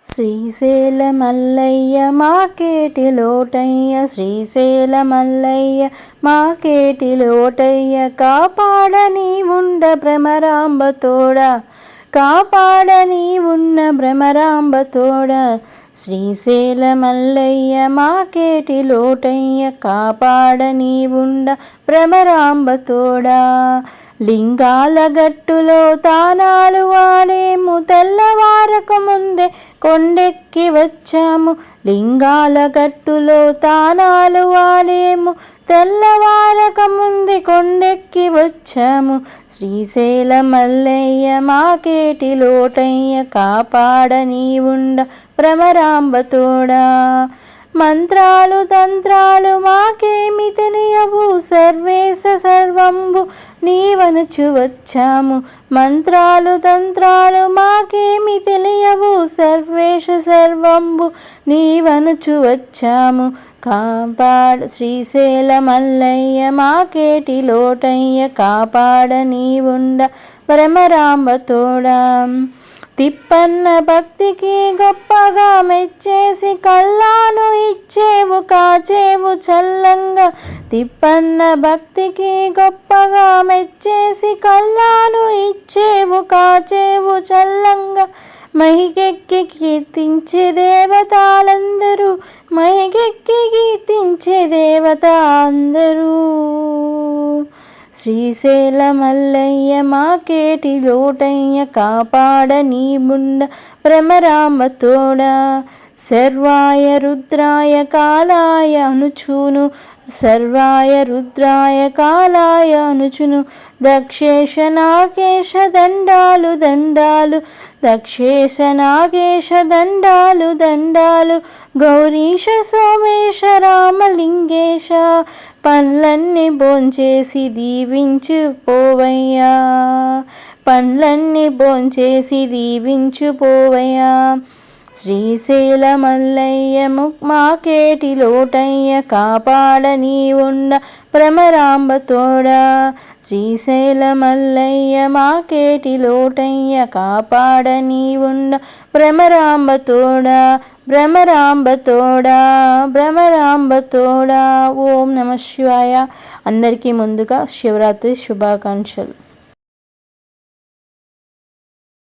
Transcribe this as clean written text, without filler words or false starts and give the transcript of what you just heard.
శ్రీశైల మల్లయ్య మాకేటి లోటయ్య, శ్రీశైల మల్లయ్య మాకేటి లోటయ్య, కాపాడని ఉండ భ్రమరాంబ తోడ, కాపాడని ఉన్న భ్రమరాంబ తోడ. శ్రీశైల మల్లయ్య మాకేటి లోటయ్య, కాపాడని ఉండ భ్రమరాంబ తోడ. లింగాల గట్టులో తానాలు వాడేము, తెల్లవారక ముందే కొండెక్కి వచ్చాము. లింగాల గట్టులో తానాలు వాడేము, తెల్లవారక ముందే కొండెక్కి వచ్చాము. శ్రీశైల మల్లయ్య మాకేటి లోటయ్య, కాపాడని ఉండ భ్రమరాంబ తోడ. మంత్రాలు తంత్రాలు మాకేమి తెలియవు, సర్వేశ సర్వంబు నీవనుచు వచ్చాము. మంత్రాలు తంత్రాలు మాకేమి తెలియవు, సర్వేశ సర్వంబు నీవనుచు వచ్చాము. శ్రీశైల మల్లయ్య మాకేటి లోటయ్య, కాపాడని ఉండ భ్రమరాంబ తోడ. తిప్పన్న భక్తికి గొప్పగా మెచ్చేసి కళ్ళాను ఇచ్చేవు, కాచేవు చల్లంగా. తిప్పన్న భక్తికి గొప్పగా మెచ్చేసి కళ్ళాను ఇచ్చేవు, కాచేవు చల్లంగా. మహికెక్కి కీర్తించే దేవతలందరూ, మహికెక్కి కీర్తించే దేవత అందరూ. శ్రీశైల మల్లయ్య మాకేటి లోటయ్య, కాపాడని ఉండ భ్రమరాంబ తోడ. సర్వాయ రుద్రాయ కాలాయ అనుచును, సర్వాయ రుద్రాయ కాలాయ అనుచును. దక్షేశ నాగేశ దండాలు దండాలు, దక్షేశ నాగేశ దండాలు దండాలు. గౌరీశ సోమేశ రామలింగేశ, పనులన్నీ భోంచేసి దీవించు పోవయ్యా, పనులన్నీ భోంచేసి దీవించు పోవయ్యా. శ్రీశైల మల్లయ్య మాకేటి లోటయ్య, కాపాడని ఉండ భ్రమరాంబ తోడ. శ్రీశైల మల్లయ్య మాకేటి లోటయ్య, కాపాడని ఉండ భ్రమరాంబ తోడ, భ్రమరాంబ తోడ, భ్రమరాంబ తోడ. ఓం నమ శివాయ. అందరికీ ముందుగా శివరాత్రి శుభాకాంక్షలు.